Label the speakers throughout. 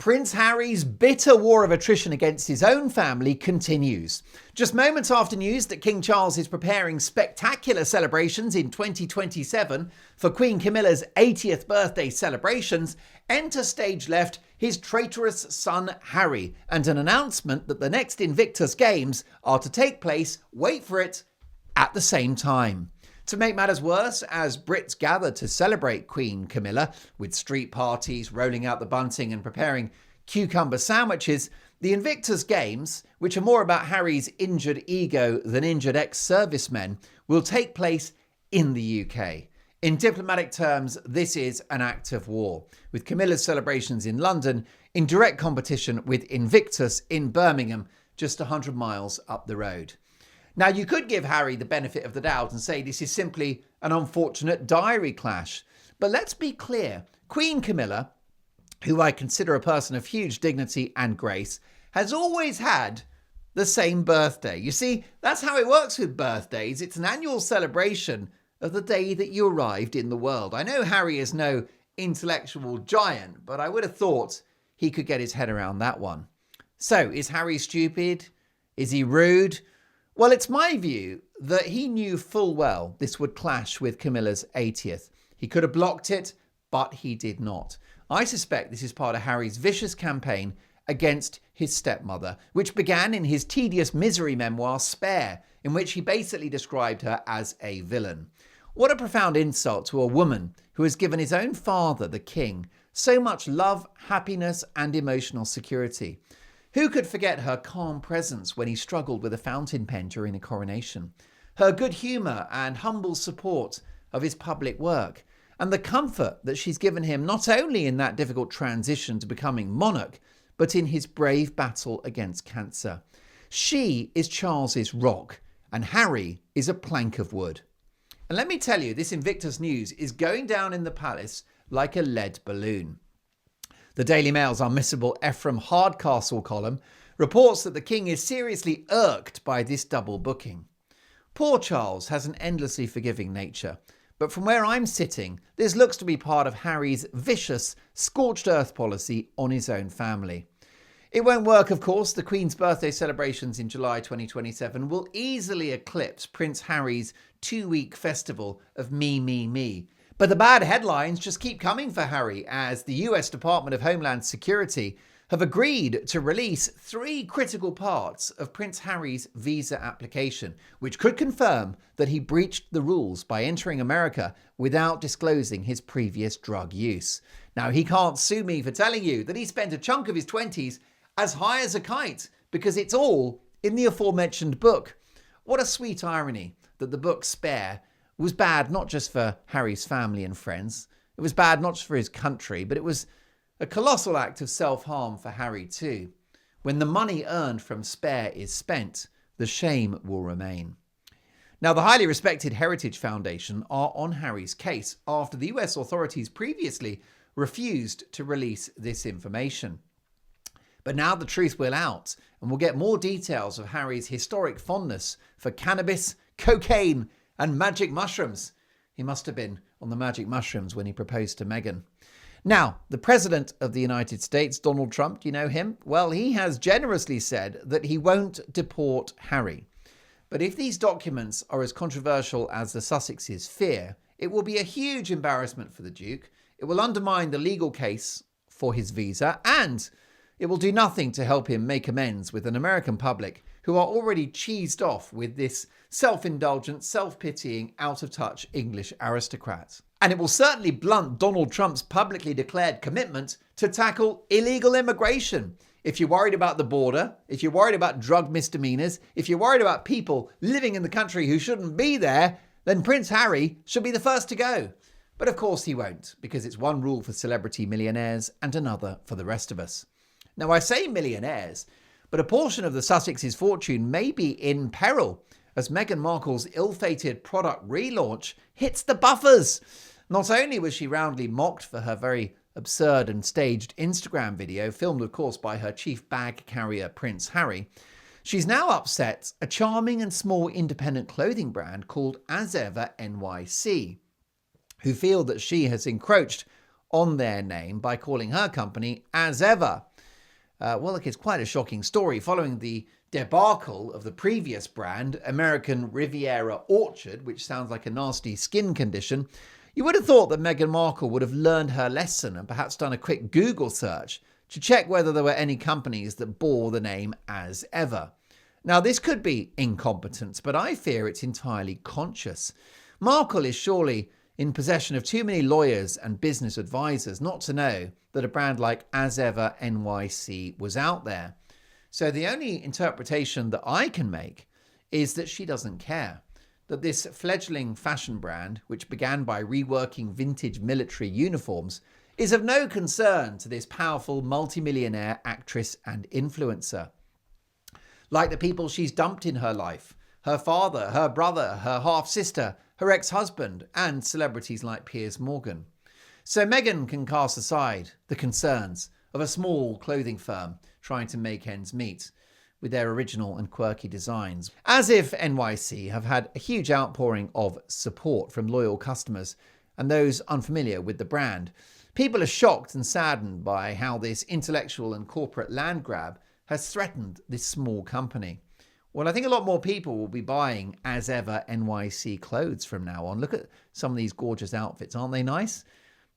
Speaker 1: Prince Harry's bitter war of attrition against his own family continues. Just moments after news that King Charles is preparing spectacular celebrations in 2027 for Queen Camilla's 80th birthday celebrations, enter stage left his traitorous son Harry and an announcement that the next Invictus Games are to take place, wait for it, at the same time. To make matters worse, as Brits gather to celebrate Queen Camilla, with street parties, rolling out the bunting and preparing cucumber sandwiches, the Invictus Games, which are more about Harry's injured ego than injured ex-servicemen, will take place in the UK. In diplomatic terms, this is an act of war, with Camilla's celebrations in London in direct competition with Invictus in Birmingham, just 100 miles up the road. Now, you could give Harry the benefit of the doubt and say this is simply an unfortunate diary clash. But let's be clear, Queen Camilla, who I consider a person of huge dignity and grace, has always had the same birthday. You see, that's how it works with birthdays. It's an annual celebration of the day that you arrived in the world. I know Harry is no intellectual giant, but I would have thought he could get his head around that one. So, is Harry stupid? Is he rude? Well, it's my view that he knew full well this would clash with Camilla's 80th. He could have blocked it, but he did not. I suspect this is part of Harry's vicious campaign against his stepmother, which began in his tedious misery memoir, Spare, in which he basically described her as a villain. What a profound insult to a woman who has given his own father, the king, so much love, happiness, and emotional security. Who could forget her calm presence when he struggled with a fountain pen during the coronation? Her good humour and humble support of his public work, and the comfort that she's given him not only in that difficult transition to becoming monarch, but in his brave battle against cancer. She is Charles's rock, and Harry is a plank of wood. And let me tell you, this Invictus news is going down in the palace like a lead balloon. The Daily Mail's unmissable Ephraim Hardcastle column reports that the king is seriously irked by this double booking. Poor Charles has an endlessly forgiving nature, but from where I'm sitting, this looks to be part of Harry's vicious, scorched earth policy on his own family. It won't work, of course. The Queen's birthday celebrations in July 2027 will easily eclipse Prince Harry's 2-week festival of me. But the bad headlines just keep coming for Harry, as the US Department of Homeland Security have agreed to release 3 critical parts of Prince Harry's visa application, which could confirm that he breached the rules by entering America without disclosing his previous drug use. Now, he can't sue me for telling you that he spent a chunk of his 20s as high as a kite, because it's all in the aforementioned book. What a sweet irony that the book Spare was bad not just for Harry's family and friends, it was bad not just for his country, but it was a colossal act of self-harm for Harry too. When the money earned from Spare is spent, the shame will remain. Now, the highly respected Heritage Foundation are on Harry's case after the US authorities previously refused to release this information. But now the truth will out, and we'll get more details of Harry's historic fondness for cannabis, cocaine, and magic mushrooms. He must have been on the magic mushrooms when he proposed to Meghan. Now, the President of the United States, Donald Trump, do you know him? Well, he has generously said that he won't deport Harry. But if these documents are as controversial as the Sussexes fear, it will be a huge embarrassment for the Duke. It will undermine the legal case for his visa, and it will do nothing to help him make amends with an American public who are already cheesed off with this self-indulgent, self-pitying, out-of-touch English aristocrat. And it will certainly blunt Donald Trump's publicly declared commitment to tackle illegal immigration. If you're worried about the border, if you're worried about drug misdemeanors, if you're worried about people living in the country who shouldn't be there, then Prince Harry should be the first to go. But of course he won't, because it's one rule for celebrity millionaires and another for the rest of us. Now, I say millionaires, but a portion of the Sussexes' fortune may be in peril as Meghan Markle's ill-fated product relaunch hits the buffers. Not only was she roundly mocked for her very absurd and staged Instagram video, filmed of course by her chief bag carrier Prince Harry, she's now upset a charming and small independent clothing brand called As Ever NYC, who feel that she has encroached on their name by calling her company As Ever. Well, look, it's quite a shocking story. Following the debacle of the previous brand, American Riviera Orchard, which sounds like a nasty skin condition, you would have thought that Meghan Markle would have learned her lesson and perhaps done a quick Google search to check whether there were any companies that bore the name as ever. Now, this could be incompetence, but I fear it's entirely conscious. Markle is surely in possession of too many lawyers and business advisors not to know that a brand like As Ever NYC was out there. So the only interpretation that I can make is that she doesn't care, that this fledgling fashion brand, which began by reworking vintage military uniforms, is of no concern to this powerful multimillionaire actress and influencer. Like the people she's dumped in her life, her father, her brother, her half-sister, her ex-husband, and celebrities like Piers Morgan. So Meghan can cast aside the concerns of a small clothing firm trying to make ends meet with their original and quirky designs. As if NYC have had a huge outpouring of support from loyal customers and those unfamiliar with the brand. People are shocked and saddened by how this intellectual and corporate land grab has threatened this small company. Well, I think a lot more people will be buying As Ever NYC clothes from now on. Look at some of these gorgeous outfits. Aren't they nice?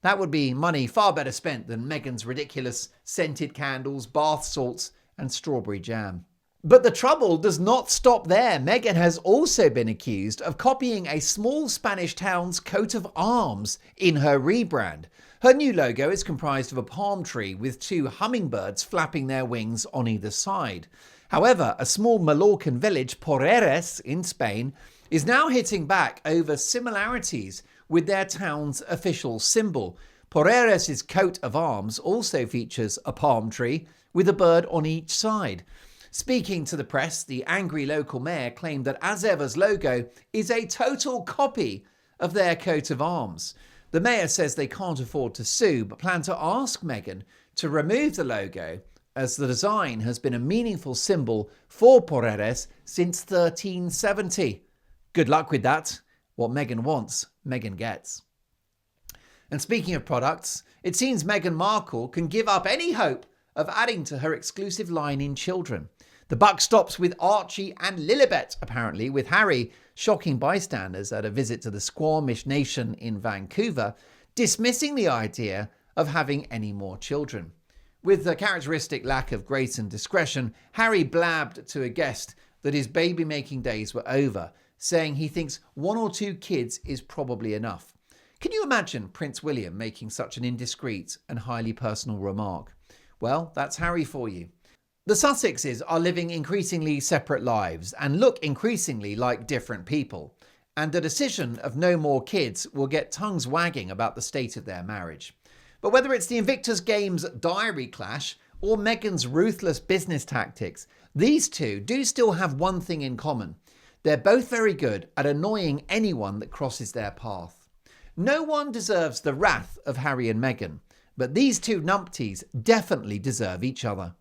Speaker 1: That would be money far better spent than Meghan's ridiculous scented candles, bath salts, and strawberry jam. But the trouble does not stop there. Meghan has also been accused of copying a small Spanish town's coat of arms in her rebrand. Her new logo is comprised of a palm tree with two hummingbirds flapping their wings on either side. However, a small Mallorcan village, Porreres, in Spain, is now hitting back over similarities with their town's official symbol. Porreres' coat of arms also features a palm tree with a bird on each side. Speaking to the press, the angry local mayor claimed that As Ever's logo is a total copy of their coat of arms. The mayor says they can't afford to sue, but plan to ask Meghan to remove the logo, as the design has been a meaningful symbol for Porreres since 1370. Good luck with that. What Meghan wants, Meghan gets. And speaking of products, it seems Meghan Markle can give up any hope of adding to her exclusive line in children. The buck stops with Archie and Lilibet, apparently, with Harry shocking bystanders at a visit to the Squamish Nation in Vancouver, dismissing the idea of having any more children. With a characteristic lack of grace and discretion, Harry blabbed to a guest that his baby-making days were over, saying he thinks 1 or 2 kids is probably enough. Can you imagine Prince William making such an indiscreet and highly personal remark? Well, that's Harry for you. The Sussexes are living increasingly separate lives and look increasingly like different people, and the decision of no more kids will get tongues wagging about the state of their marriage. But whether it's the Invictus Games diary clash or Meghan's ruthless business tactics, these two do still have one thing in common. They're both very good at annoying anyone that crosses their path. No one deserves the wrath of Harry and Meghan, but these two numpties definitely deserve each other.